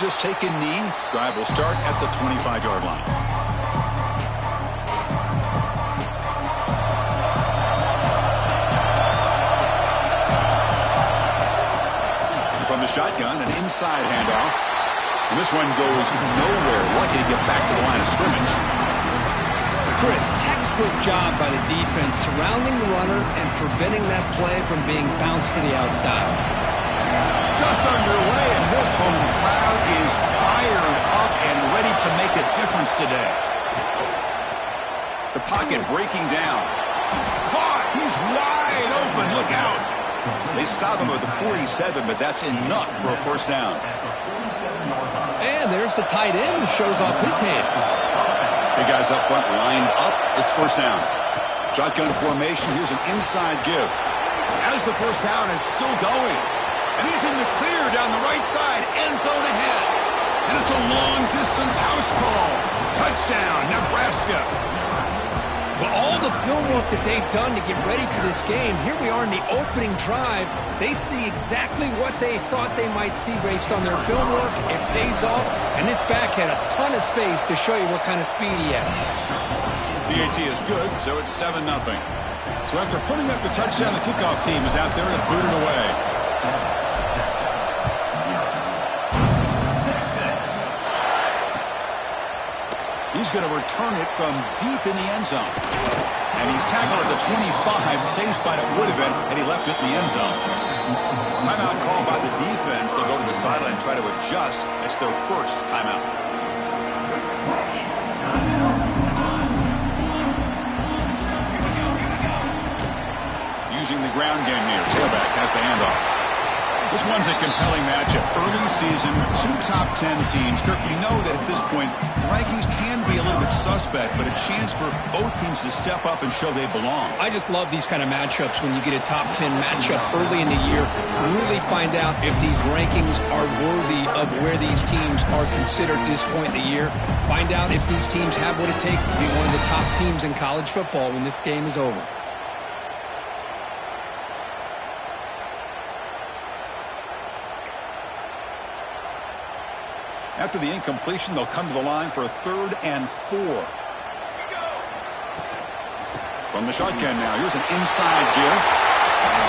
just take a knee. Drive will start at the 25-yard line. From the shotgun, an inside handoff. And this one goes nowhere. Lucky to get back to the line of scrimmage. Chris, textbook job by the defense surrounding the runner and preventing that play from being bounced to the outside. Just underway, and this home crowd is fired up and ready to make a difference today. The pocket breaking down. Caught! He's wide open. Look out! They stop him at the 47, but that's enough for a first down. And there's the tight end who shows off his hands. Big guys up front lined up. It's first down. Shotgun formation. Here's an inside give. As the first down is still going. And he's in the clear down the right side. End zone ahead. And it's a long-distance house call. Touchdown, Nebraska. Well, all the film work that they've done to get ready for this game, here we are in the opening drive. They see exactly what they thought they might see based on their film work. It pays off, and this back had a ton of space to show you what kind of speed he has. PAT is good, so it's 7-0. So after putting up the touchdown, the kickoff team is out there to boot it away. He's going to return it from deep in the end zone. And he's tackled at the 25. Same spot it would have been had he left it in the end zone. Timeout called by the defense. They'll go to the sideline and try to adjust. It's their first timeout. Using the ground game here. Tailback has the handoff. This one's a compelling matchup. Early season, two top 10 teams. Kirk, we know that at this point, the rankings can be a little bit suspect, but a chance for both teams to step up and show they belong. I just love these kind of matchups when you get a top 10 matchup early in the year. Really find out if these rankings are worthy of where these teams are considered at this point in the year. Find out if these teams have what it takes to be one of the top teams in college football when this game is over. After the incompletion, they'll come to the line for a 3rd and 4. From the shotgun now, here's an inside give.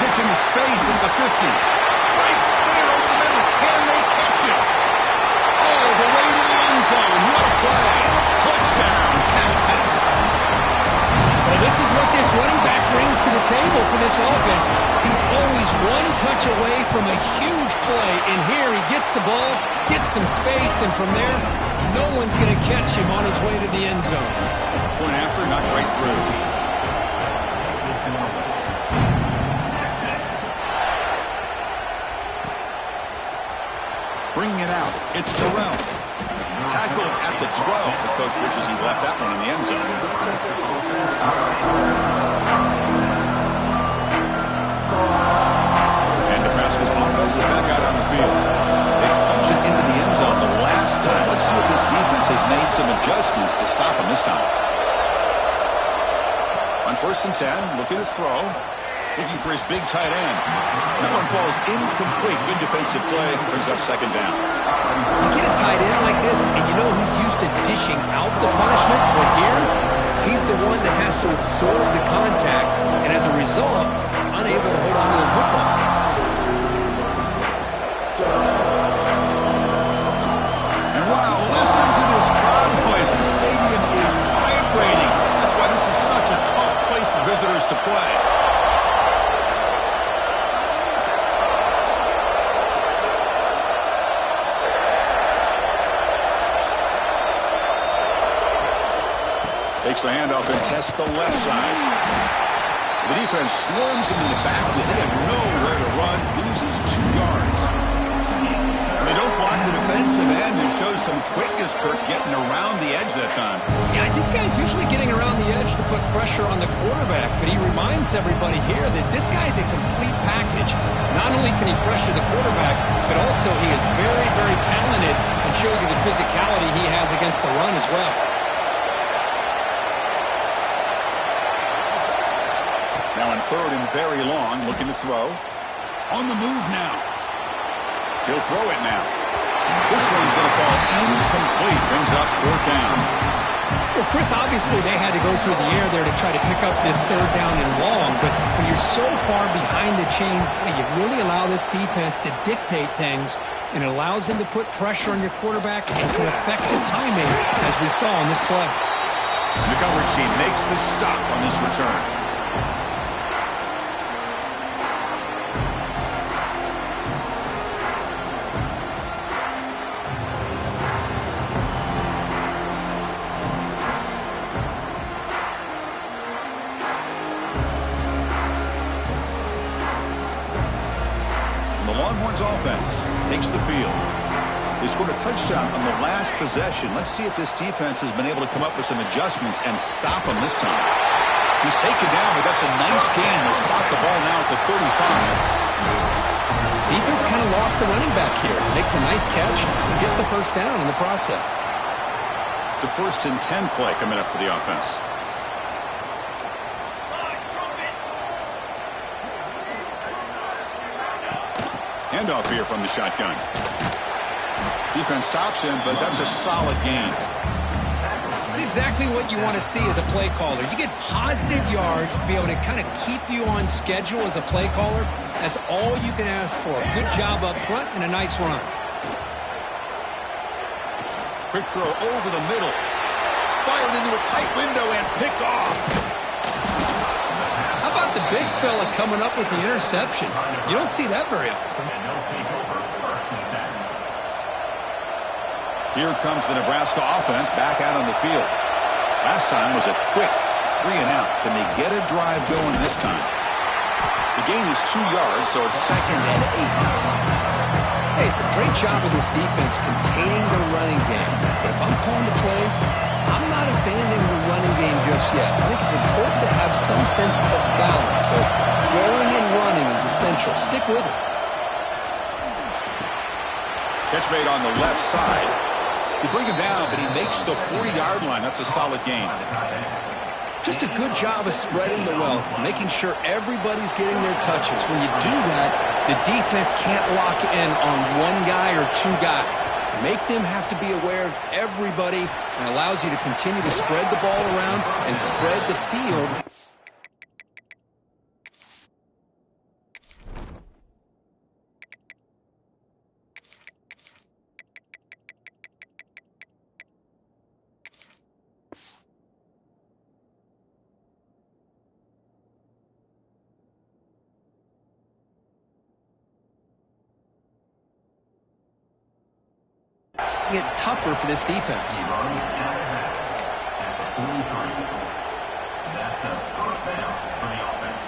Hits into space at the 50. Breaks clear over the middle. Can they catch it? All the way to the end zone. What a play. Touchdown, Texas. Well, this is what this running back brings to the table for this offense. He's always one touch away from a huge play, and here he gets the ball, gets some space, and from there, no one's going to catch him on his way to the end zone. Point after, knocked right through. Bringing it out, it's Terrell. Tackled at the 12. The coach wishes he left that one in the end zone. And Nebraska's offense is back out on the field. They punch it into the end zone the last time. Let's see if this defense has made some adjustments to stop him this time. On 1st and 10, looking to throw. Looking for his big tight end. That one falls incomplete. Good defensive play. Brings up 2nd down. You get a tight end like this, and you know he's used to dishing out the punishment, but here, he's the one that has to absorb the contact, and as a result, he's unable to hold on to the football. And wow, listen to this crowd noise. This stadium is vibrating. That's why this is such a tough place for visitors to play. Takes the handoff and tests the left side. The defense swarms him in the backfield. They have nowhere to run. Loses 2 yards. And they don't block the defensive end and shows some quickness, Kirk, getting around the edge that time. Yeah, this guy's usually getting around the edge to put pressure on the quarterback, but he reminds everybody here that this guy's a complete package. Not only can he pressure the quarterback, but also he is very, very talented and shows you the physicality he has against the run as well. Now in 3rd and very long, looking to throw. On the move now. He'll throw it now. This one's going to fall incomplete. Brings up fourth down. Well, Chris, obviously they had to go through the air there to try to pick up this third down and long, but when you're so far behind the chains, you really allow this defense to dictate things, and it allows them to put pressure on your quarterback and can affect the timing, as we saw on this play. The coverage team makes the stop on this return. Offense takes the field. They scored a touchdown on the last possession. Let's see if this defense has been able to come up with some adjustments and stop him this time. He's taken down, but that's a nice gain. They'll spot the ball now at the 35. Defense kind of lost a running back here. Makes a nice catch and gets the first down in the process. It's a 1st and 10 play coming up for the offense. Handoff here from the shotgun. Defense stops him, but that's a solid gain. It's exactly what you want to see as a play caller. You get positive yards to be able to kind of keep you on schedule as a play caller. That's all you can ask for. Good job up front and a nice run. Quick throw over the middle. Fired into a tight window and picked off. How about the big fella coming up with the interception? You don't see that very often. Here comes the Nebraska offense back out on the field. Last time was a quick 3 and out. Can they get a drive going this time? The gain is 2 yards, so it's 2nd and 8. Hey, it's a great job of this defense containing the running game. But if I'm calling the plays, I'm not abandoning the running game just yet. I think it's important to have some sense of balance. So throwing and running is essential. Stick with it. Catch made on the left side. They bring him down, but he makes the 40-yard line. That's a solid gain. Just a good job of spreading the wealth, making sure everybody's getting their touches. When you do that, the defense can't lock in on one guy or 2 guys. Make them have to be aware of everybody, and allows you to continue to spread the ball around and spread the field. Get tougher for this defense. That's a first down for the offense.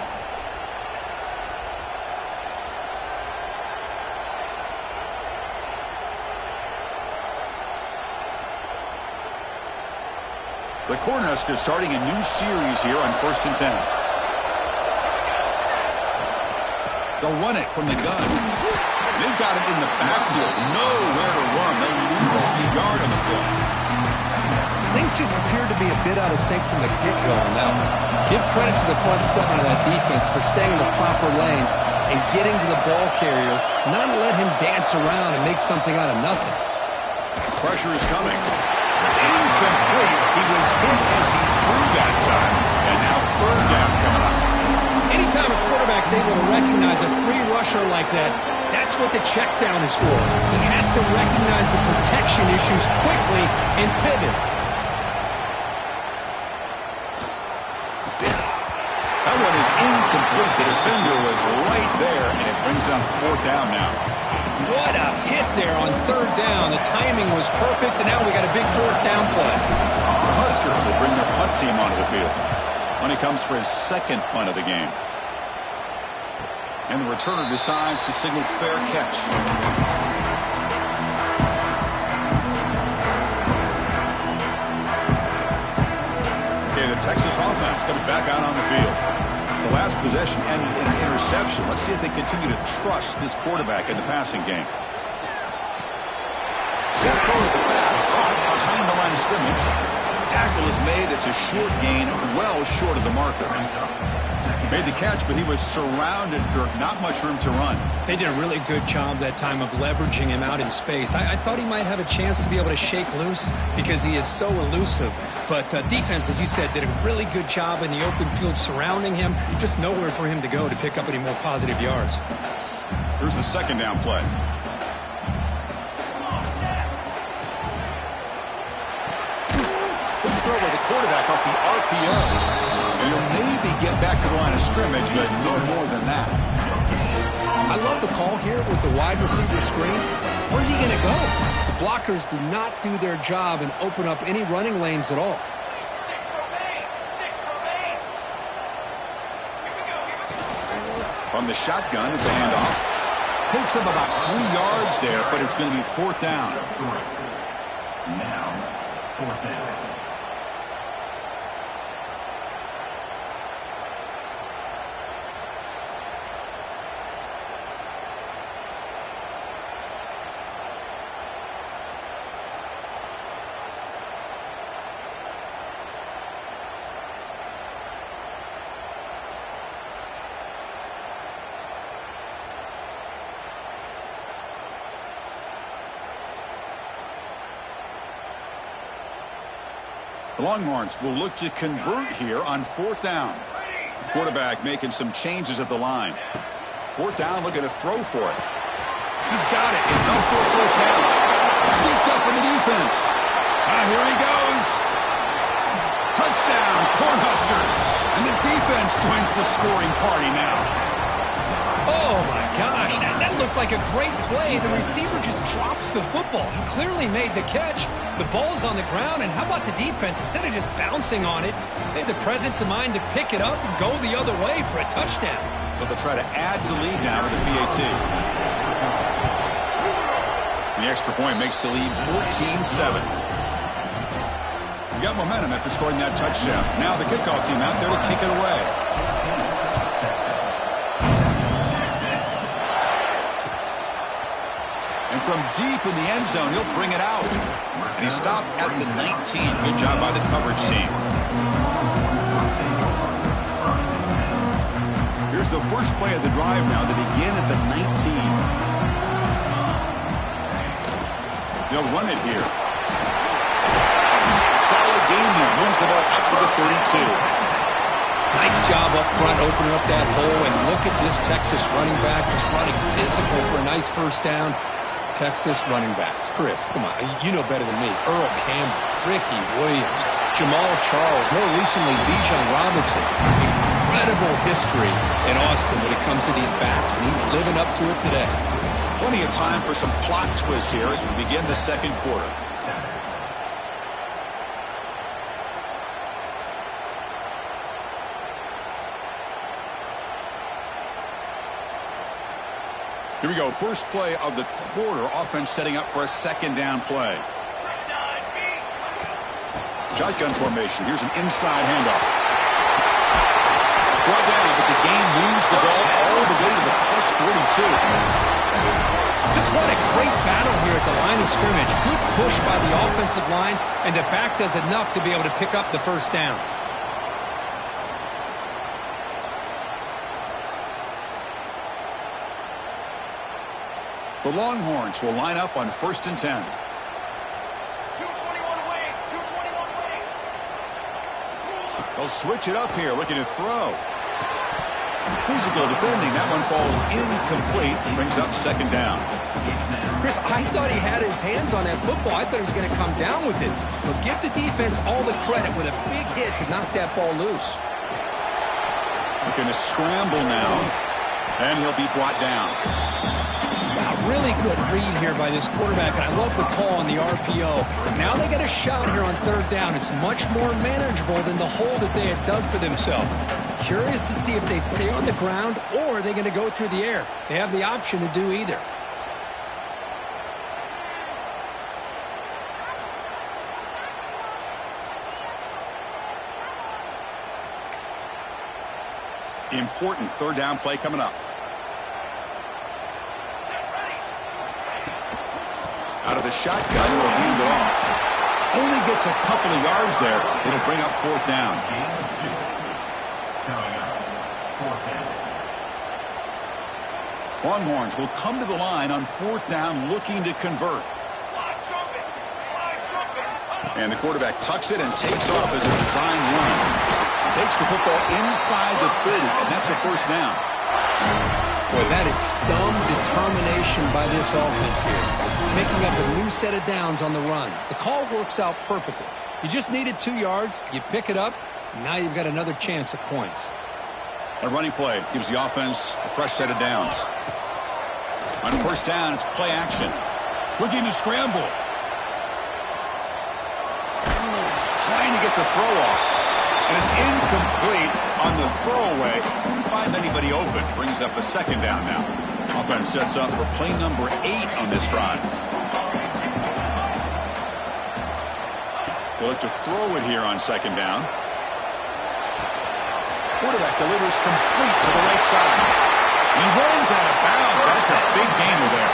The Cornhuskers starting a new series here on 1st and 10. They'll run it from the gun. They've got it in the backfield. Nowhere to run. They lose a yard on the play. Things just appeared to be a bit out of sync from the get-go on that one. Give credit to the front 7 of that defense for staying in the proper lanes and getting to the ball carrier, not let him dance around and make something out of nothing. Pressure is coming. It's incomplete. He was hit as he threw that time. And now 3rd down coming up. Anytime a quarterback's able to recognize a free rusher like that, that's what the check down is for. He has to recognize the protection issues quickly and pivot. That one is incomplete. The defender was right there, and it brings up 4th down now. What a hit there on 3rd down. The timing was perfect, and now we got a big 4th down play. The Huskers will bring their punt team onto the field. When he comes for his 2nd punt of the game. And the returner decides to signal fair catch. Okay, the Texas offense comes back out on the field. The last possession ended in an interception. Let's see if they continue to trust this quarterback in the passing game. They'll throw at the back, caught behind the line of scrimmage. tackle is made. It's a short gain, well short of the marker. Made the catch, but he was surrounded, Kirk. Not much room to run. They did a really good job that time of leveraging him out in space. I thought he might have a chance to be able to shake loose because he is so elusive. But defense, as you said, did a really good job in the open field surrounding him. Just nowhere for him to go to pick up any more positive yards. Here's the second down play. Good throw by the quarterback off the RPO. And he'll maybe get back to the line of scrimmage, but no more than that. I love the call here with the wide receiver screen. Where's he going to go? The blockers do not do their job and open up any running lanes at all. From the shotgun, it's a handoff. Picks up about 3 yards there, but it's going to be fourth down. Now, fourth down. The Longhorns will look to convert here on fourth down. The quarterback making some changes at the line. Fourth down, looking to throw for it. He's got it. Enough for a first down. Scooped up in the defense. Here he goes. Touchdown, Cornhuskers. And the defense joins the scoring party now. Oh, my gosh. That looked like a great play. The receiver just drops the football. He clearly made the catch. The ball's on the ground, and how about the defense? Instead of just bouncing on it, they had the presence of mind to pick it up and go the other way for a touchdown. So they'll try to add to the lead now with the PAT. The extra point makes the lead 14-7. We got momentum after scoring that touchdown. Now the kickoff team out there to kick it away. And from deep in the end zone, he'll bring it out. And he stopped at the 19. Good job by the coverage team. Here's the first play of the drive now. They begin at the 19. They'll run it here. Solid gain there. Moves the ball up to the 32. Nice job up front, opening up that hole. And look at this Texas running back just running physical for a nice first down. Texas running backs. Chris, come on. You know better than me. Earl Campbell, Ricky Williams, Jamal Charles, more recently Bijan Robinson. Incredible history in Austin when it comes to these backs, and he's living up to it today. Plenty of time for some plot twists here as we begin the second quarter. Here we go. First play of the quarter. Offense setting up for a second down play. Shotgun formation. Here's an inside handoff. Brought down, but the game moves the ball all the way to the plus 42. Just what a great battle here at the line of scrimmage. Good push by the offensive line, and the back does enough to be able to pick up the first down. The Longhorns will line up on 1st and 10. 221 away. 221 away. They'll switch it up here, looking to throw. Physical defending. That one falls incomplete and brings up second down. Chris, I thought he had his hands on that football. I thought he was going to come down with it. But give the defense all the credit with a big hit to knock that ball loose. Looking to scramble now, and he'll be brought down. Wow, really good read here by this quarterback. I love the call on the RPO. Now they get a shot here on third down. It's much more manageable than the hole that they had dug for themselves. Curious to see if they stay on the ground or are they going to go through the air. They have the option to do either. Important third down play coming up. Out of the shotgun, will hand it off. Only gets a couple of yards there. It'll bring up fourth down. Gain of 2. Coming up, fourth down. Longhorns will come to the line on fourth down looking to convert. And the quarterback tucks it and takes off as a design run. Takes the football inside the 30, and that's a first down. Boy, that is some determination by this offense here. Picking up a new set of downs on the run. The call works out perfectly. You just needed 2 yards. You pick it up. And now you've got another chance at points. A running play gives the offense a fresh set of downs. On first down, it's play action. Looking to scramble. Trying to get the throw off. And it's incomplete on the throwaway. Didn't find anybody open. Brings up a second down now. Offense sets up for play number 8 on this drive. They'll look to throw it here on second down. Quarterback delivers complete to the right side. And he runs out of bounds. That's a big gainer there.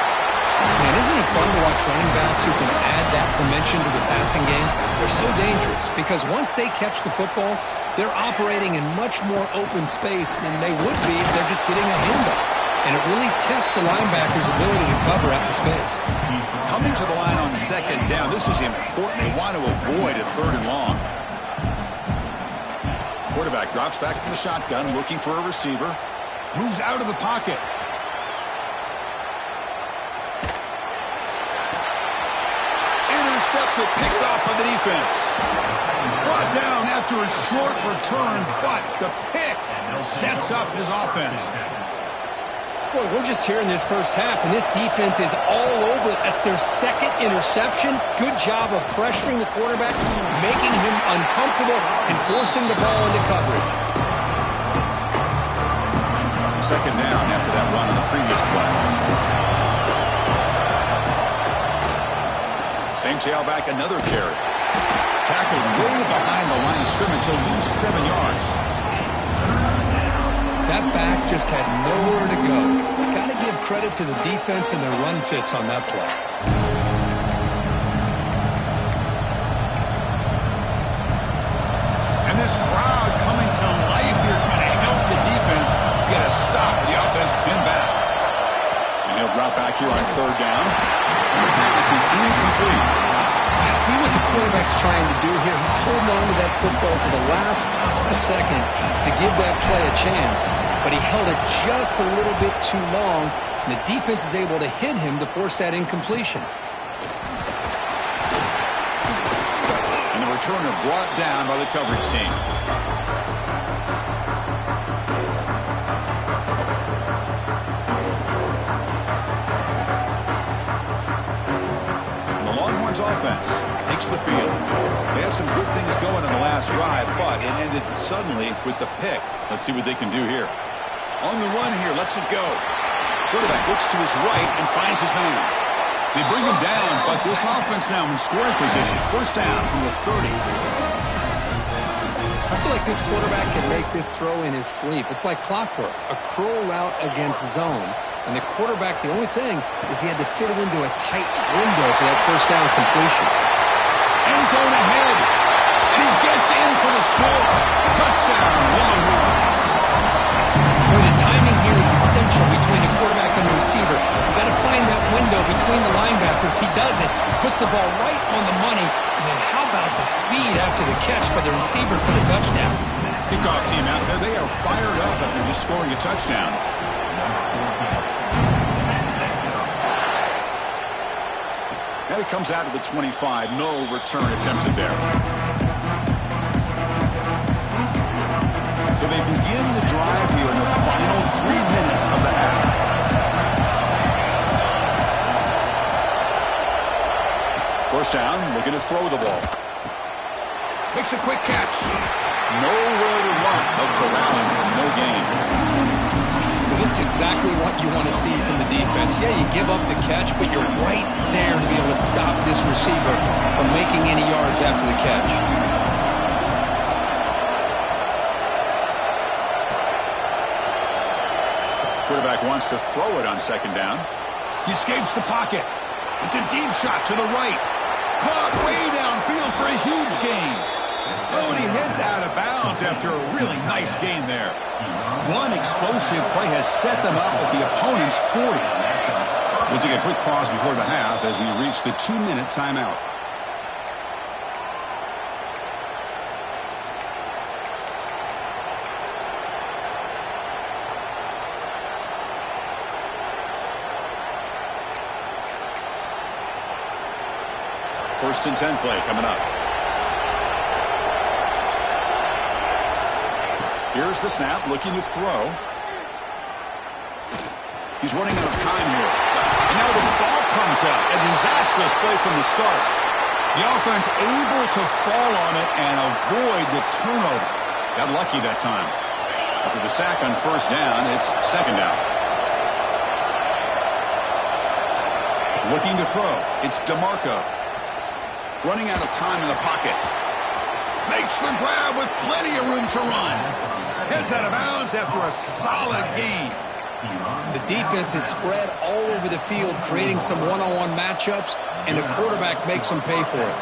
Man, isn't it fun to watch running backs who can add that dimension to the passing game? They're so dangerous because once they catch the football, they're operating in much more open space than they would be if they're just getting a handoff. And it really tests the linebacker's ability to cover out the space. Coming to the line on second down, this is important. They want to avoid a third and long. Quarterback drops back from the shotgun, looking for a receiver. Moves out of the pocket. Intercepted, picked off by the defense. Brought down after a short return, but the pick sets up his offense. Boy, we're just here in this first half, and this defense is all over it. That's their second interception. Good job of pressuring the quarterback, making him uncomfortable, and forcing the ball into coverage. Second down after that run on the previous play. Same tailback, another carry. Tackled way behind the line of scrimmage. He'll lose 7 yards. That back just had nowhere to go. Got to give credit to the defense and their run fits on that play. And this crowd coming to life here, trying to help the defense get a stop. The offense pinned back. And he'll drop back here on third down. And the pass is incomplete. I see what the quarterback's trying to do here. He's holding on to that football to the last possible second to give that play a chance. But he held it just a little bit too long, and the defense is able to hit him to force that incompletion. And the returner brought down by the coverage team. Offense takes the field. They had some good things going in the last drive, but it ended suddenly with the pick. Let's see what they can do here. On the run here, lets it go. Quarterback looks to his right and finds his man. They bring him down, but this offense now in scoring position. First down from the 30. I feel like this quarterback can make this throw in his sleep. It's like clockwork, a curl route against zone. And the quarterback, the only thing is he had to fit it into a tight window for that first down completion. End zone ahead. And he gets in for the score. Touchdown, Longhorns. Boy, the timing here is essential between the quarterback and the receiver. You've got to find that window between the linebackers. He does it, puts the ball right on the money, and then how about the speed after the catch by the receiver for the touchdown? Kickoff team out there, they are fired up after just scoring a touchdown. And it comes out of the 25. No return attempted there. So they begin the drive here in the final 3 minutes of the half. First down, looking to throw the ball. Makes a quick catch. Nowhere to run. They'll corral him for no gain. This is exactly what you want to see from the defense. Yeah, you give up the catch, but you're right there to be able to stop this receiver from making any yards after the catch. Quarterback wants to throw it on second down. He escapes the pocket. It's a deep shot to the right. Caught way downfield for a huge Oh, and he heads out of bounds after a really nice gain there. One explosive play has set them up at the opponent's 40. We'll take a quick pause before the half as we reach the 2-minute timeout. First and 10 play coming up. Here's the snap, looking to throw. He's running out of time here. And now the ball comes out. A disastrous play from the start. The offense able to fall on it and avoid the turnover. Got lucky that time. After the sack on first down, it's second down. Looking to throw. It's DeMarco. Running out of time in the pocket. Makes the grab with plenty of room to run. Heads out of bounds after a solid gain. The defense is spread all over the field, creating some one-on-one matchups, and the quarterback makes them pay for it.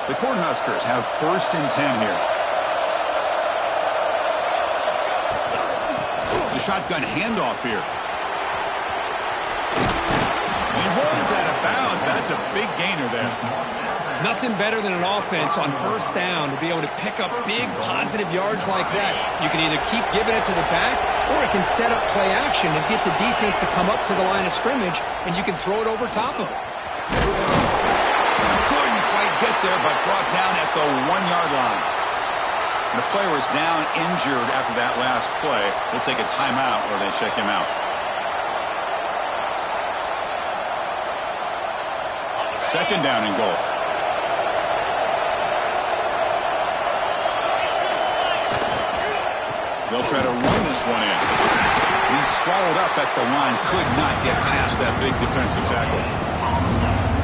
The Cornhuskers have first and 10 here. The shotgun handoff here. He runs out of bounds. That's a big gainer there. Nothing better than an offense on first down to be able to pick up big positive yards like that. You can either keep giving it to the back, or it can set up play action and get the defense to come up to the line of scrimmage, and you can throw it over top of it. Couldn't quite get there, but brought down at the 1-yard line. And the player is down injured after that last play. They'll take a timeout or they check him out. Second down and goal. They'll try to run this one in. He's swallowed up at the line. Could not get past that big defensive tackle.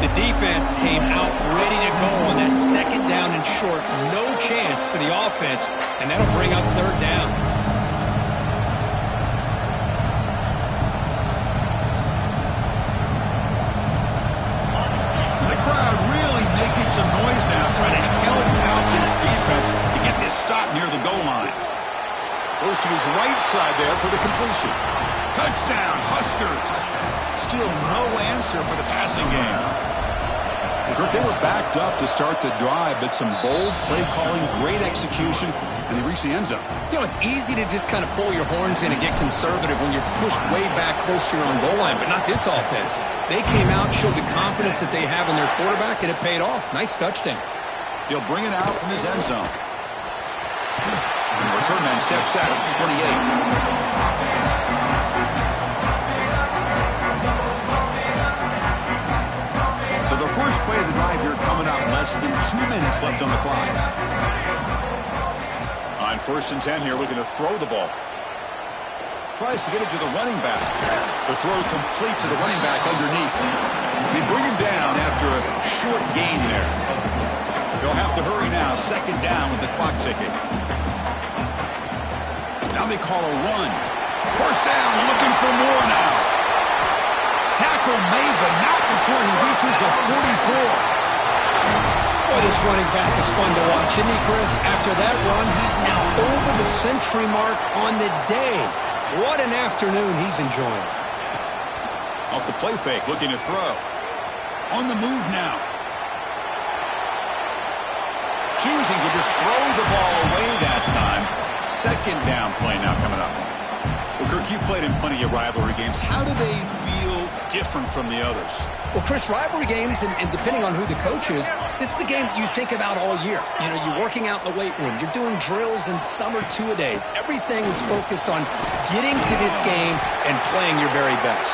The defense came out ready to go on that second down and short. No chance for the offense, and that'll bring up third down. The crowd really making some noise now, trying to help out this defense to get this stop near the goal line. Goes to his right side there for the completion. Touchdown, Huskers. Still no answer for the passing game. Kirk, they were backed up to start the drive, but some bold play calling, great execution, and they reached the end zone. You know, it's easy to just kind of pull your horns in and get conservative when you're pushed way back close to your own goal line, but not this offense. They came out, showed the confidence that they have in their quarterback, and it paid off. Nice touchdown. He'll bring it out from his end zone. And the return man steps out at 28. So the first play of the drive here coming up. Less than 2 minutes left on the clock. On first and 10 here, looking to throw the ball. Tries to get it to the running back. The throw complete to the running back underneath. They bring him down after a short gain there. They'll have to hurry now. Second down with the clock ticking. Now they call a run. First down, looking for more now. Tackle made, but not before he reaches the 44. Boy, this running back is fun to watch, isn't he, Chris? After that run, he's now over the century mark on the day. What an afternoon he's enjoying. Off the play fake, looking to throw. On the move now. Choosing to just throw the ball away that time. Second down play now coming up. Well, Kirk, you played in plenty of rivalry games. How do they feel different from the others? Well, Chris, rivalry games, and depending on who the coach is, this is a game you think about all year. You know, you're working out in the weight room. You're doing drills and some or two-a-days. Everything is focused on getting to this game and playing your very best.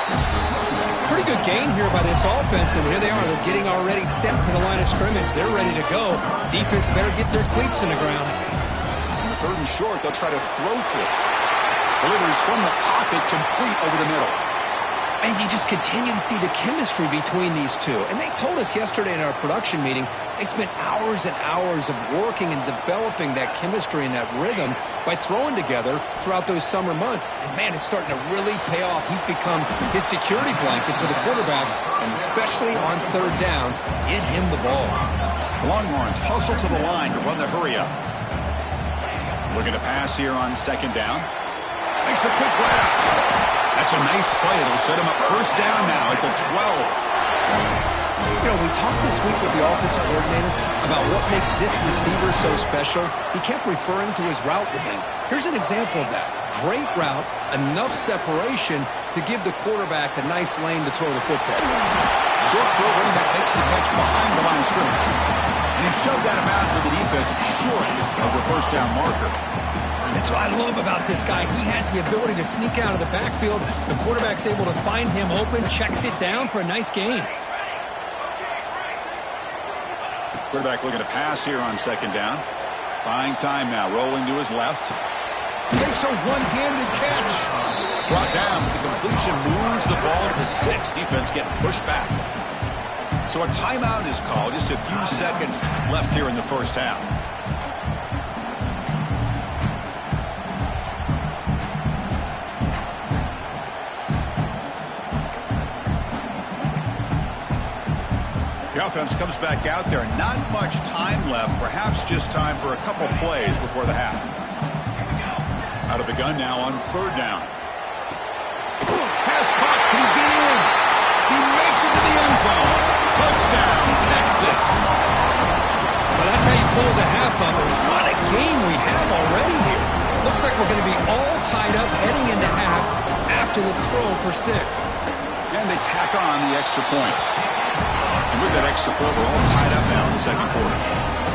Pretty good gain here by this offense, and here they are. They're getting already set to the line of scrimmage. They're ready to go. Defense better get their cleats in the ground. On the third and short, they'll try to throw for it. Delivers from the pocket, complete over the middle. And you just continue to see the chemistry between these two. And they told us yesterday in our production meeting, they spent hours and hours of working and developing that chemistry and that rhythm by throwing together throughout those summer months. And, man, it's starting to really pay off. He's become his security blanket for the quarterback, and especially on third down, get him the ball. Longhorns hustle to the line to run the hurry up. Looking to pass here on second down. Makes a quick grab. That's a nice play. It'll set him up first down now at the 12. You know, we talked this week with the offensive coordinator about what makes this receiver so special. He kept referring to his route running. Here's an example of that. Great route, enough separation to give the quarterback a nice lane to throw the football. Short throw running back makes the catch behind the line of scrimmage. And he's shoved out of bounds with the defense short of the first down marker. That's what I love about this guy. He has the ability to sneak out of the backfield. The quarterback's able to find him open, checks it down for a nice gain. Quarterback looking to pass here on second down. Buying time now, rolling to his left. Makes a one-handed catch. Brought down, but the completion moves the ball to the 6. Defense getting pushed back. So a timeout is called. Just a few seconds left here in the first half. The offense comes back out there. Not much time left. Perhaps just time for a couple plays before the half. Out of the gun now on third down. Pass caught. Can he get in? He makes it to the end zone. Touchdown, Texas. Well, that's how you close a half up. What a game we have already here. Looks like we're going to be all tied up heading into half after the throw for 6. And they tack on the extra point. And with that extra point, we're all tied up now in the second quarter.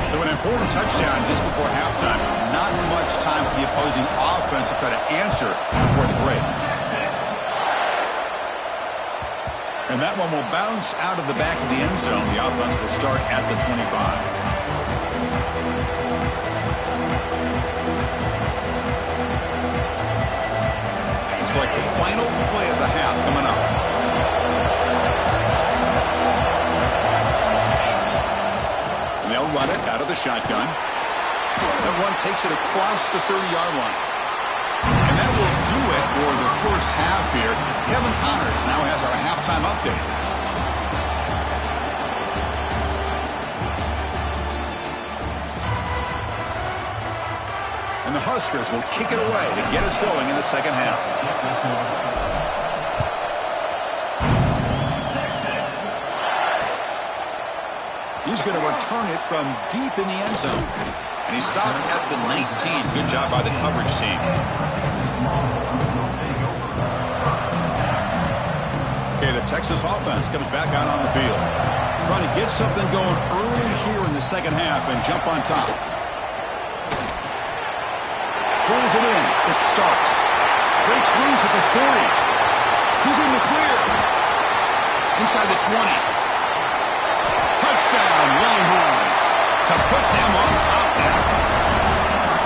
So an important touchdown just before halftime. Not much time for the opposing offense to try to answer before the break. And that one will bounce out of the back of the end zone. The offense will start at the 25. Looks like the final play of the half coming up. And they'll run it out of the shotgun. That one takes it across the 30-yard line. And that will do it for the first half here. Kevin Connors now has our halftime update. And the Huskers will kick it away to get us going in the second half. He's going to return it from deep in the end zone. And he stopped at the 19. Good job by the coverage team. Okay, the Texas offense comes back out on the field. Trying to get something going early here in the second half and jump on top. Pulls it in. It starts. Breaks loose at the 40. He's in the clear. Inside the 20. Touchdown, Longhorns. To put them on top now.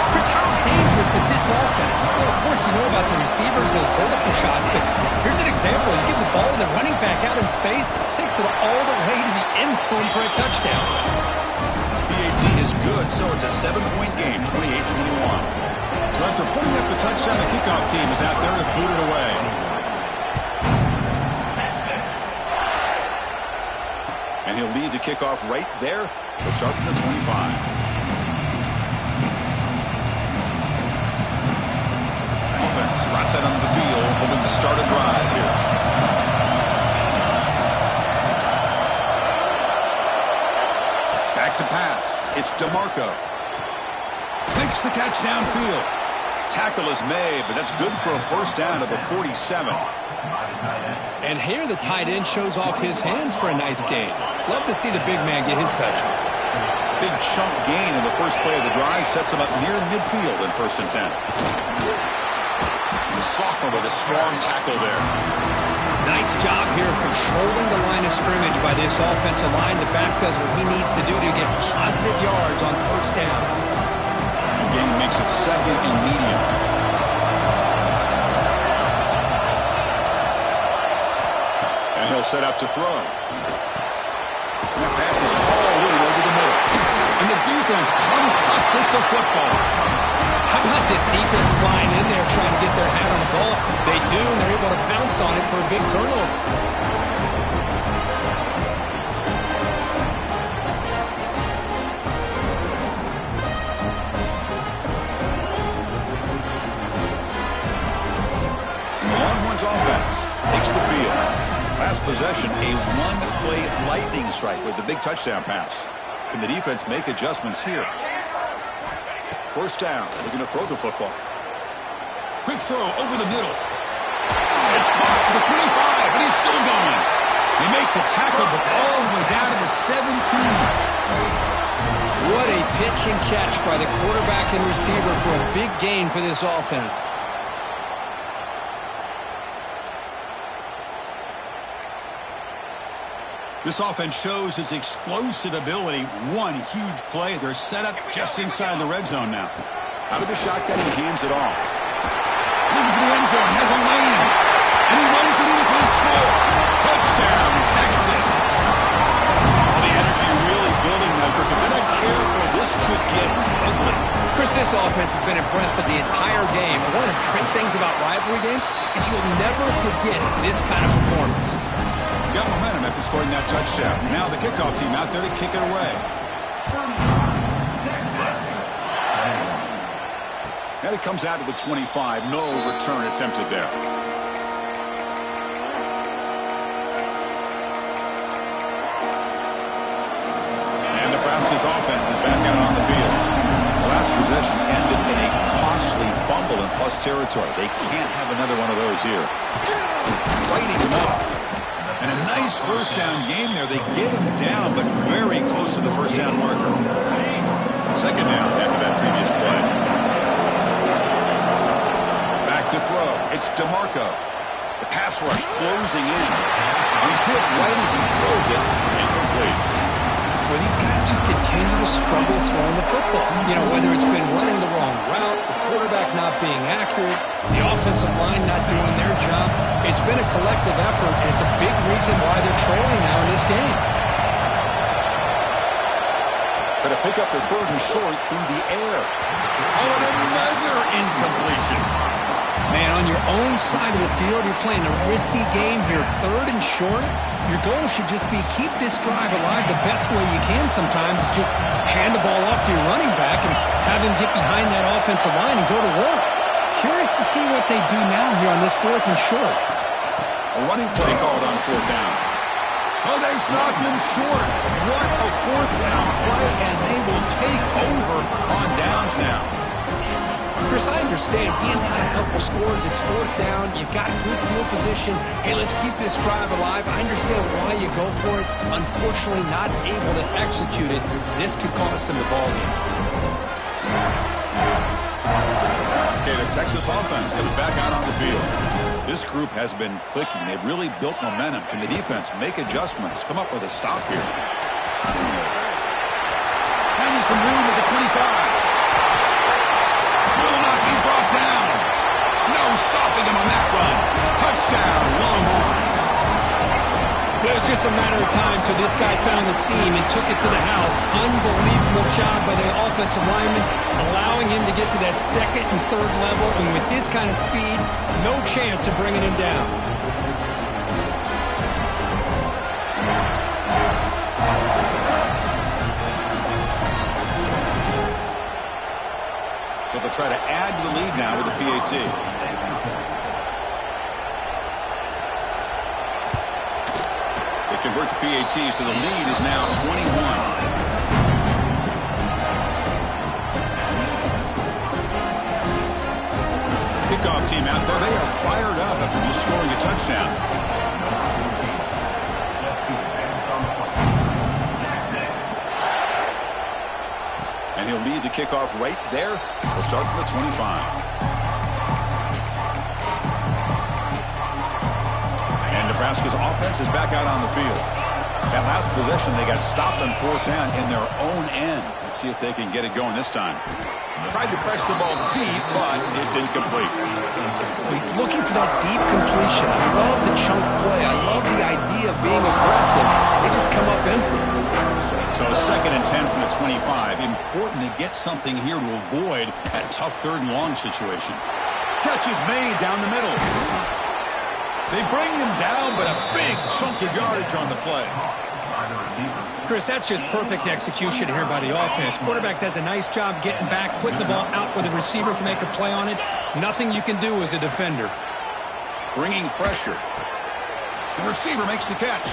Chris, how dangerous is this offense? Well, of course, you know about the receivers, those vertical shots, but here's an example. You give the ball to the running back out in space, takes it all the way to the end zone for a touchdown. PAT is good, so it's a 7-point game, 28-21. So after putting up the touchdown, the kickoff team is out there to boot it away. And he'll lead the kickoff right there. He'll start from the 25. Offense drops out onto the field, hoping to start a drive here. Back to pass. It's DeMarco. Makes the catch downfield. Tackle is made, but that's good for a first down to the 47. And here the tight end shows off his hands for a nice gain. Love to see the big man get his touches. Big chunk gain in the first play of the drive sets him up near midfield in 1st and 10. The sophomore with a strong tackle there. Nice job here of controlling the line of scrimmage by this offensive line. The back does what he needs to do to get positive yards on first down. The game makes it 2nd and medium. And he'll set up to throw. And that pass is hauled in over the middle. And the defense comes up with the football. How about this defense flying in there trying to get their hand on the ball? They do, and they're able to pounce on it for a big turnover. The Longhorns offense takes the field. Last possession, a one-play lightning strike with the big touchdown pass. Can the defense make adjustments here? First down. They're going to throw the football. Quick throw over the middle. It's caught at the 25, and he's still going. They make the tackle, but all the way down to the 17. What a pitch and catch by the quarterback and receiver for a big gain for this offense. This offense shows its explosive ability. One huge play. They're set up just inside the red zone now. Out of the shotgun, he hands it off. Looking for the end zone, has a lane. And he runs it in for the score. Touchdown, Texas. Well, the energy really building now, but they're not careful. This could get ugly. Chris, this offense has been impressive the entire game. And one of the great things about rivalry games is you'll never forget this kind of performance. Got momentum after scoring that touchdown. Now the kickoff team out there to kick it away. And it comes out to the 25. No return attempted there. And Nebraska's offense is back out on the field. The last possession ended in a costly fumble in plus territory. They can't have another one of those here. Fighting him off. And a nice first down game there. They get him down, but very close to the first down marker. Second down after that previous play. Back to throw. It's DeMarco. The pass rush closing in. He's hit right as he throws it. Incomplete. Well, these guys just continue to struggle throwing the football. You know, whether it's been running the wrong route, the quarterback not being accurate, the offensive line not doing their job. It's been a collective effort, and it's a big reason why they're trailing now in this game. Going to pick up the third and short through the air. Oh, and another incompletion. Man, on your own side of the field, you're playing a risky game here. Third and short, your goal should just be keep this drive alive the best way you can sometimes. Is just hand the ball off to your running back and have him get behind that offensive line and go to work. Curious to see what they do now here on this fourth and short. A running play called on fourth down. Oh, they've stopped him short. What a fourth down play, and they will take over on downs now. Chris, I understand being down a couple scores, it's fourth down, you've got good field position. Hey, let's keep this drive alive. I understand why you go for it. Unfortunately, not able to execute it. This could cost him the ball game. Okay, the Texas offense comes back out on the field. This group has been clicking. They've really built momentum. Can the defense make adjustments? Come up with a stop here. Finding some room at the 25. Will not be brought down. No stopping him on that run. Touchdown, Longhorns. It was just a matter of time till this guy found the seam and took it to the house. Unbelievable job by the offensive lineman, allowing him to get to that second and third level, and with his kind of speed, no chance of bringing him down. So they'll try to add to the lead now with the PAT. They convert the PAT, so the lead is now 21. Kickoff team out there. They are fired up after just scoring a touchdown. And he'll lead the kickoff right there. He'll start from the 25. And Nebraska's offense is back out on the field. That last possession, they got stopped on fourth down in their own end. Let's see if they can get it going this time. Tried to press the ball deep, but it's incomplete. He's looking for that deep completion. I love the chunk play. I love the idea of being aggressive. They just come up empty. So 2nd and 10 from the 25. Important to get something here to avoid that tough 3rd and long situation. Catch is made down the middle. They bring him down, but a big chunk of yardage on the play. Chris, that's just perfect execution here by the offense. Quarterback does a nice job getting back, putting the ball out where the receiver can make a play on it. Nothing you can do as a defender. Bringing pressure. The receiver makes the catch.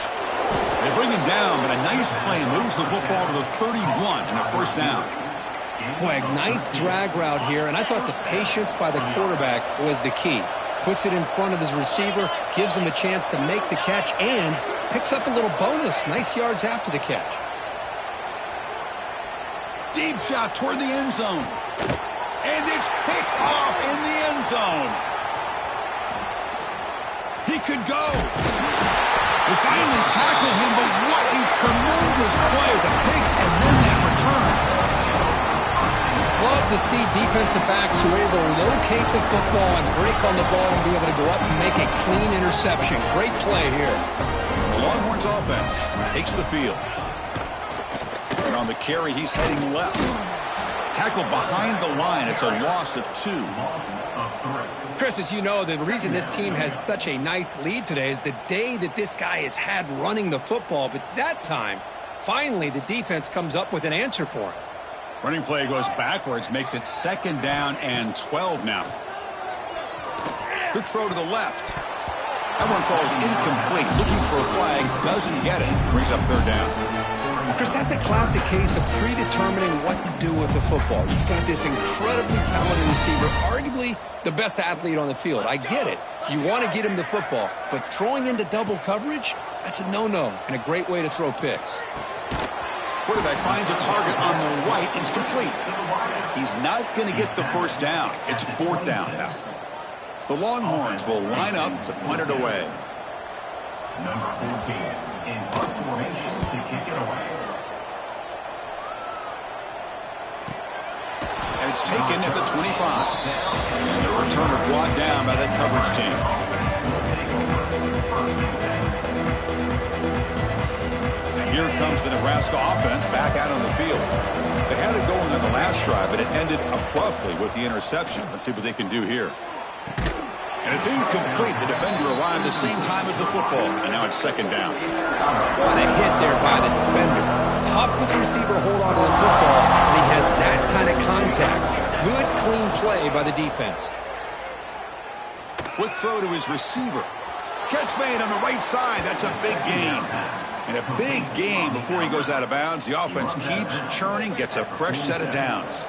They bring him down, but a nice play moves the football to the 31 and a 1st down. Boy, a nice drag route here, and I thought the patience by the quarterback was the key. Puts it in front of his receiver, gives him a chance to make the catch, and picks up a little bonus. Nice yards after the catch. Deep shot toward the end zone. And it's picked off in the end zone. He could go. They finally tackle him, but what a tremendous play. The pick and then that return. Love to see defensive backs who are able to locate the football and break on the ball and be able to go up and make a clean interception. Great play here. The Longhorns offense takes the field. And on the carry, he's heading left. Tackled behind the line. It's a loss of 2. Chris, as you know, the reason this team has such a nice lead today is the day that this guy has had running the football. But that time, finally, the defense comes up with an answer for him. Running play goes backwards, makes it 2nd down and 12 now. Quick throw to the left. That one falls incomplete. Looking for a flag, doesn't get it. Brings up 3rd down. Chris, that's a classic case of predetermining what to do with the football. You've got this incredibly talented receiver, arguably the best athlete on the field. I get it. You want to get him the football, but throwing into double coverage, that's a no-no and a great way to throw picks. Quarterback finds a target on the right. It's complete. He's not going to get the 1st down. It's 4th down now. The Longhorns will line up to punt it away. Number 14 in punt formation to kick it away. And it's taken at the 25. And the returner brought down by that coverage team. Here comes the Nebraska offense back out on the field. They had it going on the last drive, but it ended abruptly with the interception. Let's see what they can do here. And it's incomplete. The defender arrived the same time as the football, and now it's 2nd down. What a hit there by the defender. Tough for the receiver to hold on to the football, and he has that kind of contact. Good, clean play by the defense. Quick throw to his receiver. Catch made on the right side. That's a big gain. And a big gain before he goes out of bounds. The offense keeps churning, gets a fresh set of downs.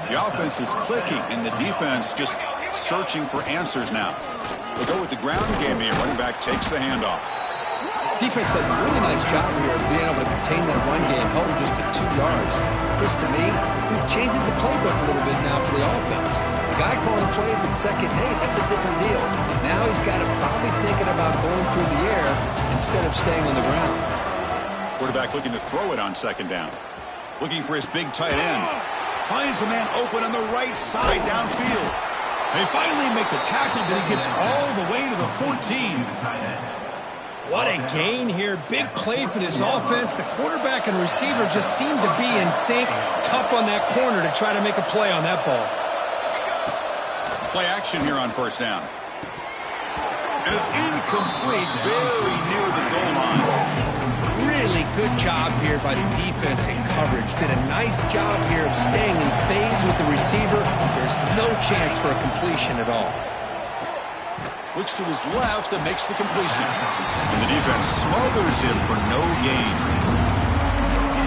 The offense is clicking, and the defense just searching for answers now. We'll go with the ground game here. Running back takes the handoff. Defense does a really nice job here of being able to contain that run game, held him just to 2 yards. Chris, to me, this changes the playbook a little bit now for the offense. The guy calling plays at 2nd and 8, that's a different deal. Now he's got to probably thinking about going through the air instead of staying on the ground. Quarterback looking to throw it on 2nd down. Looking for his big tight end. Finds a man open on the right side downfield. They finally make the tackle, but he gets all the way to the 14. What a gain here. Big play for this offense. The quarterback and receiver just seem to be in sync. Tough on that corner to try to make a play on that ball. Play action here on 1st down. And it's incomplete, very near the goal line. Really good job here by the defense in coverage. Did a nice job here of staying in phase with the receiver. There's no chance for a completion at all. Looks to his left and makes the completion. And the defense smothers him for no gain.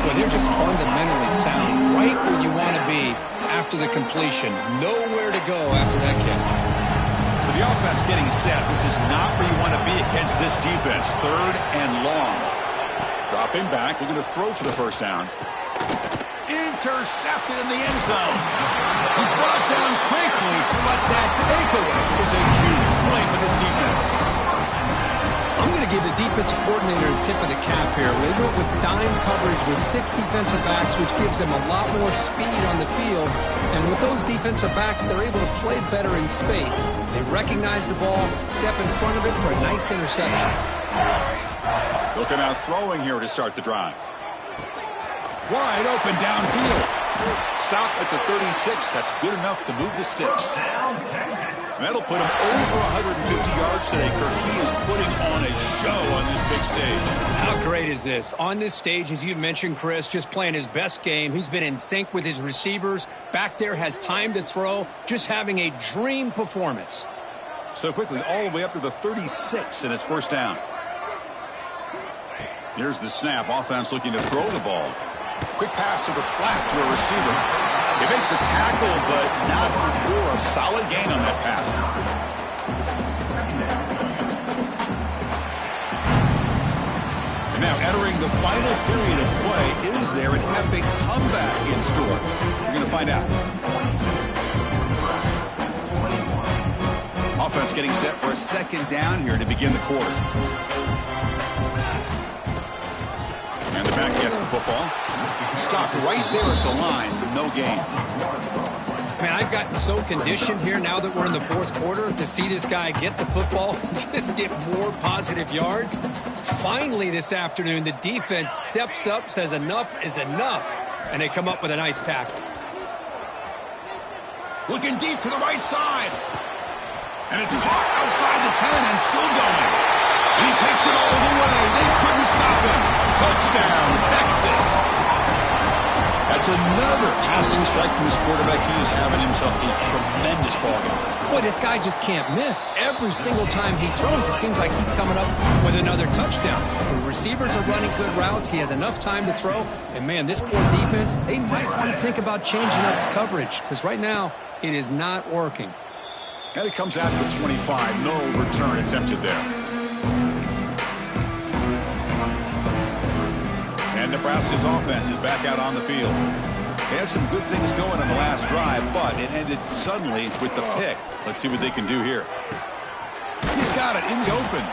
Well, they're just fundamentally sound. Right where you want to be after the completion. Nowhere to go after that catch. So the offense getting set. This is not where you want to be against this defense. 3rd and long. Dropping back, looking to throw for the 1st down. Intercepted in the end zone. He's brought down quickly, but that takeaway is a huge play for this defense. I'm going to give the defensive coordinator a tip of the cap here. They went with dime coverage with 6 defensive backs, which gives them a lot more speed on the field. And with those defensive backs, they're able to play better in space. They recognize the ball, step in front of it for a nice interception. Looking out throwing here to start the drive. Wide open downfield. Stop at the 36. That's good enough to move the sticks. That'll put him over 150 yards today. Kirk, he is putting on a show on this big stage. How great is this? On this stage, as you mentioned, Chris, just playing his best game. He's been in sync with his receivers. Back there, has time to throw. Just having a dream performance. So quickly, all the way up to the 36, and it's first down. Here's the snap. Offense looking to throw the ball. Quick pass to the flat to a receiver. They make the tackle, but not before a solid gain on that pass. And now entering the final period of play, is there an epic comeback in store? We're going to find out. Offense getting set for a second down here to begin the quarter. And the back gets the football. Stopped right there at the line. No gain. Man, I've gotten so conditioned here now that we're in the fourth quarter to see this guy get the football, just get more positive yards. Finally this afternoon, the defense steps up, says enough is enough, and they come up with a nice tackle. Looking deep to the right side. And it's caught outside the 10 and still going. He takes it all the way. They couldn't stop him. Touchdown, Texas. That's another passing strike from this quarterback. He is having himself a tremendous ball game. Boy, this guy just can't miss. Every single time he throws, it seems like he's coming up with another touchdown. The receivers are running good routes. He has enough time to throw. And, man, this poor defense, they might want to think about changing up coverage because right now it is not working. And it comes out to 25. No return attempted there. And Nebraska's offense is back out on the field. They had some good things going on the last drive, but it ended suddenly with the pick. Let's see what they can do here. He's got it in the open.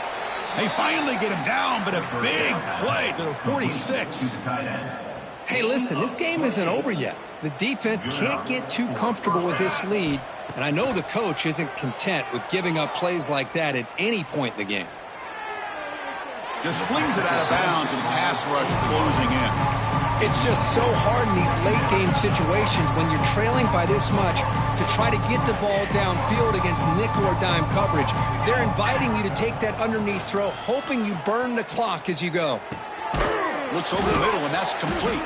They finally get him down, but a big play to the 46. Hey, listen, this game isn't over yet. The defense can't get too comfortable with this lead, and I know the coach isn't content with giving up plays like that at any point in the game. Just flings it out of bounds and pass rush closing in. It's just so hard in these late-game situations when you're trailing by this much to try to get the ball downfield against nickel or dime coverage. They're inviting you to take that underneath throw, hoping you burn the clock as you go. Looks over the middle, and that's complete.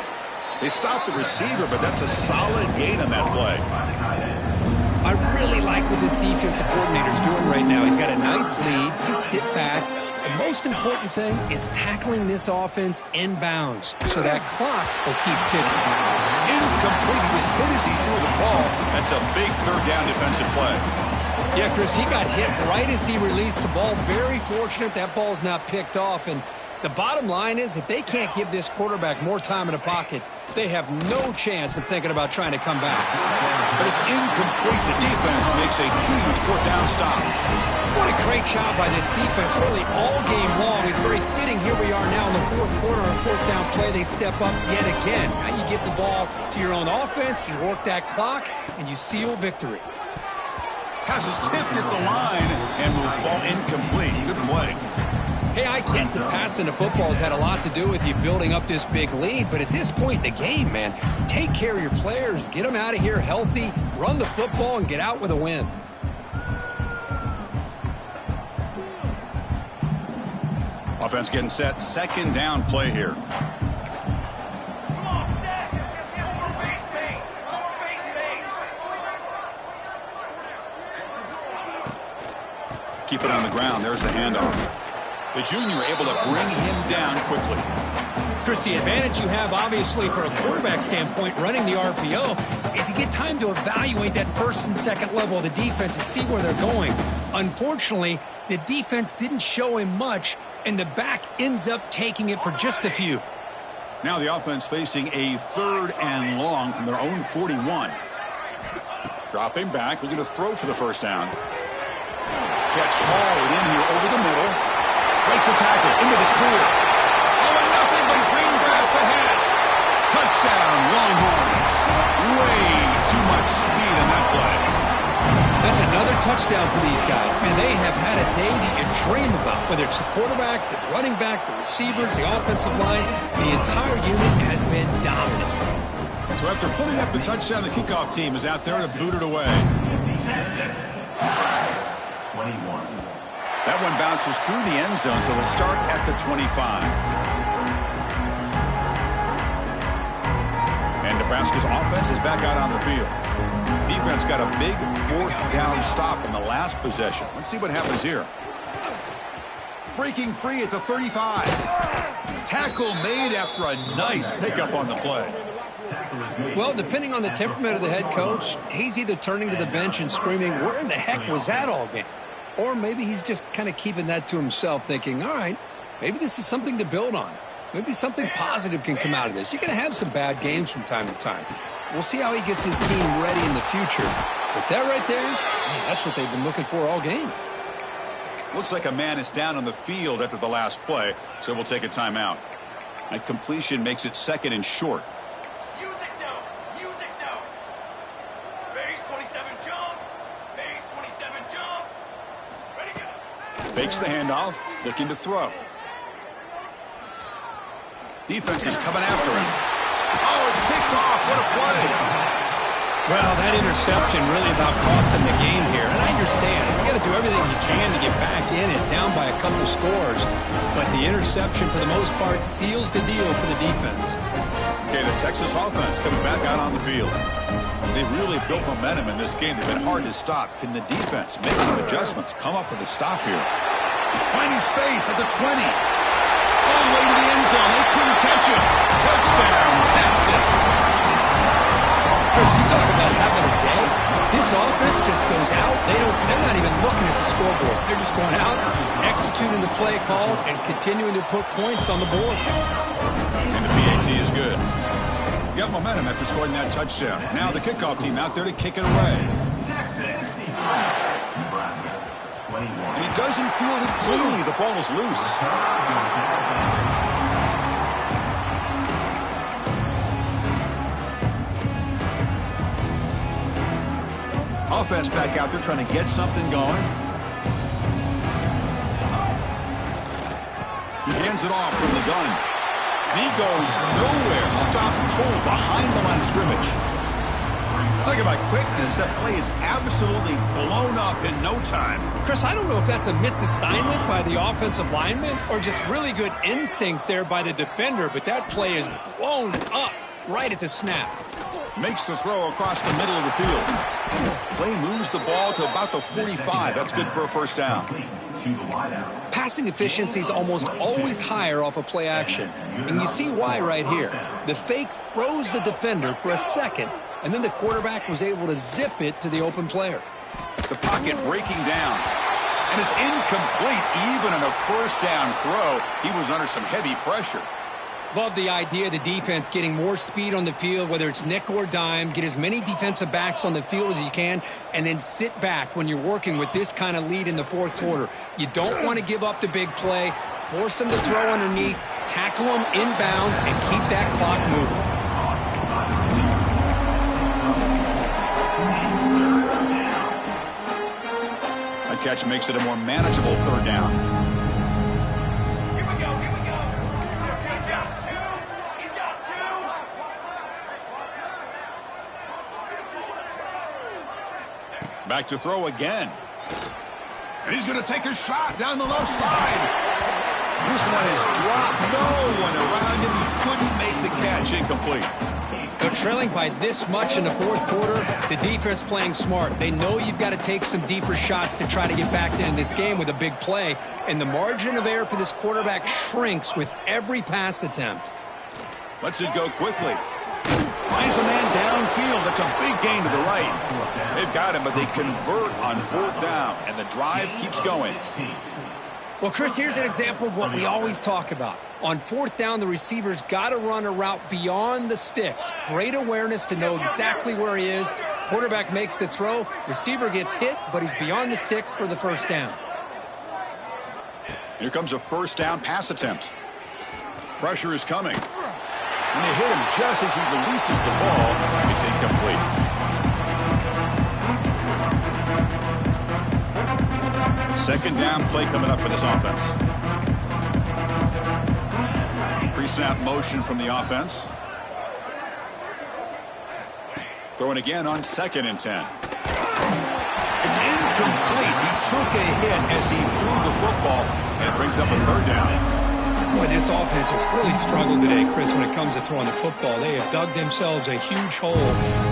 They stop the receiver, but that's a solid gain on that play. I really like what this defensive coordinator's doing right now. He's got a nice lead. Just sit back. The most important thing is tackling this offense inbounds so that clock will keep ticking. Incomplete. He was hit as he threw the ball. That's a big third down defensive play. Yeah, Chris, he got hit right as he released the ball. Very fortunate that ball's not picked off. And the bottom line is if they can't give this quarterback more time in the pocket, they have no chance of thinking about trying to come back. But it's incomplete. The defense makes a huge fourth down stop. What a great job by this defense, really all game long. It's very fitting. Here we are now in the fourth quarter, a fourth down play. They step up yet again. Now you give the ball to your own offense, you work that clock, and you seal victory. Passes tipped at the line and will fall incomplete. Good play. Hey, I get that passing the football has had a lot to do with you building up this big lead, but at this point in the game, man, take care of your players, get them out of here healthy, run the football, and get out with a win. Offense getting set. Second down play here. Keep it on the ground. There's the handoff. The junior able to bring him down quickly. Chris, the advantage you have, obviously, from a quarterback standpoint, running the RPO, is you get time to evaluate that first and second level of the defense and see where they're going. Unfortunately, the defense didn't show him much, and the back ends up taking it for just a few. Now the offense facing a third and long from their own 41. Dropping back, looking to throw for the first down. Catch hauled in here over the middle. Breaks the tackle into the clear. Oh, and nothing but green grass ahead. Touchdown, Longhorns. Way too much speed in that play. That's another touchdown for these guys. Man, they have had a day that you dream about, whether it's the quarterback, the running back, the receivers, the offensive line. The entire unit has been dominant. So after putting up the touchdown, the kickoff team is out there to boot it away. 21. That one bounces through the end zone, so they'll start at the 25. And Nebraska's offense is back out on the field. Defense got a big fourth down stop in the last possession. Let's see what happens here. Breaking free at the 35. Tackle made after a nice pickup on the play. Well, depending on the temperament of the head coach, he's either turning to the bench and screaming, where in the heck was that all game? Or maybe he's just kind of keeping that to himself, thinking, all right, maybe this is something to build on. Maybe something positive can come out of this. You're going to have some bad games from time to time. We'll see how he gets his team ready in the future. But that right there, man, that's what they've been looking for all game. Looks like a man is down on the field after the last play, so we'll take a timeout. A completion makes it second and short. Music now. Music now. Base 27 jump. Base 27 jump. Ready, go. Fakes the handoff, looking to throw. Defense is coming after him. Oh, it's picked off. What a play. Well, that interception really about cost him the game here. And I understand. You got to do everything you can to get back in and down by a couple scores. But the interception, for the most part, seals the deal for the defense. Okay, the Texas offense comes back out on the field. They've really built momentum in this game. They've been hard to stop. Can the defense make some adjustments, come up with a stop here? Finding space at the 20. All the way to the end zone. They couldn't catch him. Touchdown, Texas. Chris, you talk about having a day. This offense just goes out. They're not even looking at the scoreboard. They're just going out, executing the play call, and continuing to put points on the board. And the PAT is good. Got momentum after scoring that touchdown. Now the kickoff team out there to kick it away. Nebraska, 21. And he doesn't feel it cleanly. The ball is loose. Offense back out there trying to get something going. He hands it off from the gun. And he goes nowhere. Stop cold behind the line of scrimmage. Talk about quickness. That play is absolutely blown up in no time. Chris, I don't know if that's a misassignment by the offensive lineman or just really good instincts there by the defender, but that play is blown up right at the snap. Makes the throw across the middle of the field. Play moves the ball to about the 45. That's good for a first down. Passing efficiency is almost always higher off of play action. And you see why right here. The fake froze the defender for a second, and then the quarterback was able to zip it to the open player. The pocket breaking down. And it's incomplete. Even in a first down throw, he was under some heavy pressure. Love the idea of the defense getting more speed on the field, whether it's nickel or dime. Get as many defensive backs on the field as you can, and then sit back when you're working with this kind of lead in the fourth quarter. You don't want to give up the big play. Force them to throw underneath, tackle them inbounds, and keep that clock moving. That catch makes it a more manageable third down. Here we go. Here we go. He's got two. He's got two. Back to throw again. And he's going to take a shot down the left side. This one is dropped. No one around him. He couldn't make the catch. Incomplete. They're trailing by this much in the fourth quarter. The defense playing smart. They know you've got to take some deeper shots to try to get back in this game with a big play. And the margin of error for this quarterback shrinks with every pass attempt. Lets it go quickly. Finds a man downfield. That's a big gain to the right. They've got him, but they convert on fourth down. And the drive keeps going. Well, Chris, here's an example of what we always talk about. On fourth down, the receiver's got to run a route beyond the sticks. Great awareness to know exactly where he is. Quarterback makes the throw. Receiver gets hit, but he's beyond the sticks for the first down. Here comes a first down pass attempt. Pressure is coming. And they hit him just as he releases the ball. It's incomplete. Second down play coming up for this offense. Pre-snap motion from the offense. Throwing again on 2nd and 10. It's incomplete. He took a hit as he threw the football, and it brings up a 3rd down. Boy, this offense has really struggled today, Chris, when it comes to throwing the football. They have dug themselves a huge hole.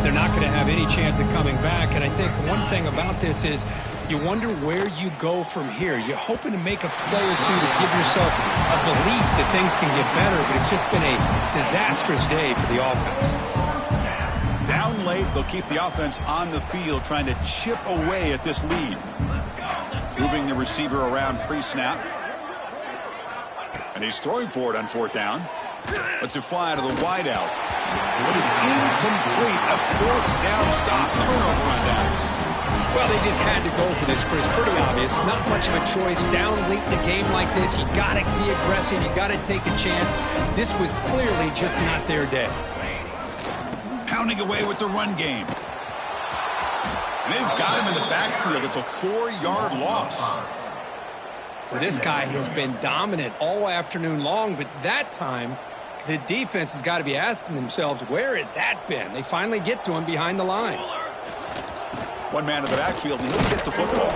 They're not going to have any chance of coming back. And I think one thing about this is you wonder where you go from here. You're hoping to make a play or two to give yourself a belief that things can get better, but it's just been a disastrous day for the offense. Down late, they'll keep the offense on the field trying to chip away at this lead. Moving the receiver around pre-snap. And he's throwing for it on 4th down. Lets it fly to the wideout. But it's incomplete. A 4th down stop. Turnover on downs. Well, they just had to go for this, Chris. Pretty obvious. Not much of a choice. Down late in the game like this, you got to be aggressive. You got to take a chance. This was clearly just not their day. Pounding away with the run game. And they've got him in the backfield. It's a 4-yard loss. Well, this guy has been dominant all afternoon long, but that time, the defense has got to be asking themselves, where has that been? They finally get to him behind the line. One man in the backfield, and he'll get the football.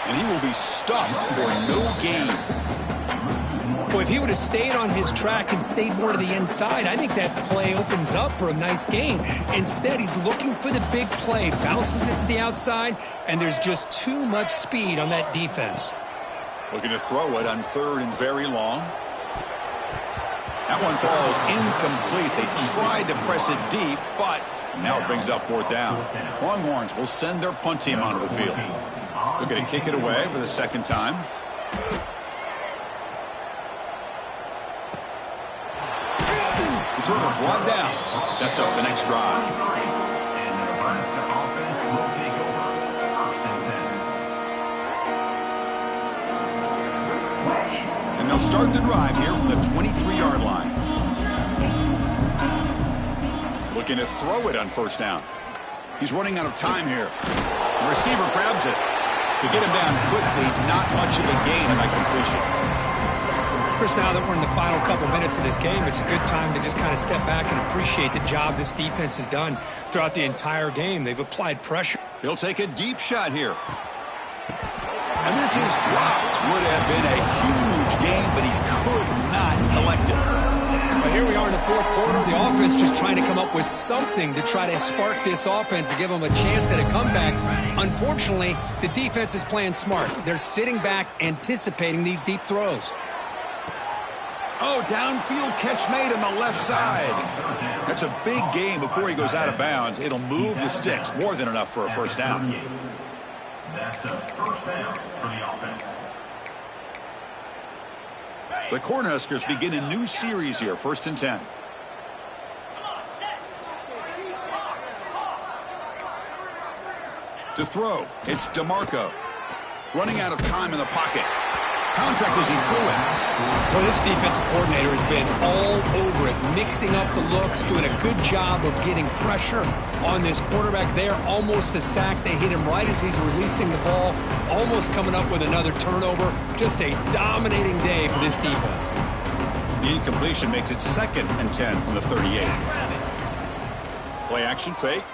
And he will be stuffed for no gain. Boy, if he would have stayed on his track and stayed more to the inside, I think that play opens up for a nice gain. Instead, he's looking for the big play, bounces it to the outside, and there's just too much speed on that defense. Looking to throw it on 3rd and very long. That one falls incomplete. They tried to press it deep, but now it brings up 4th down. Longhorns will send their punt team onto the field. Looking to kick it away for the 2nd time. Returner brought down. Sets up the next drive. And the Nebraska offense will take over 1st and 10. And they'll start the drive here from the 23-yard line. Looking to throw it on 1st down. He's running out of time here. The receiver grabs it. To get him down quickly, not much of a gain on that completion. Chris, now that we're in the final couple minutes of this game, it's a good time to just kind of step back and appreciate the job this defense has done throughout the entire game. They've applied pressure. He'll take a deep shot here. And this is dropped. Would have been a huge game, but he could not collect it. But here we are in the 4th quarter. The offense just trying to come up with something to try to spark this offense and give them a chance at a comeback. Unfortunately, the defense is playing smart. They're sitting back, anticipating these deep throws. Oh, downfield catch made on the left side. That's a big gain before he goes out of bounds. It'll move the sticks. More than enough for a 1st down. That's a 1st down for the offense. The Cornhuskers begin a new series here. 1st and 10. To throw, it's DeMarco. Running out of time in the pocket. Contact as he threw it. Well, this defensive coordinator has been all over it, mixing up the looks, doing a good job of getting pressure on this quarterback there. Almost a sack. They hit him right as he's releasing the ball, almost coming up with another turnover. Just a dominating day for this defense. The incompletion makes it 2nd and 10 from the 38. Play action fake.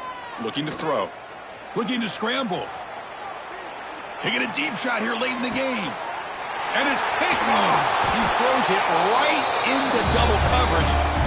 Looking to throw. Looking to scramble. Taking a deep shot here late in the game. And it's picked off. He throws it right into double coverage.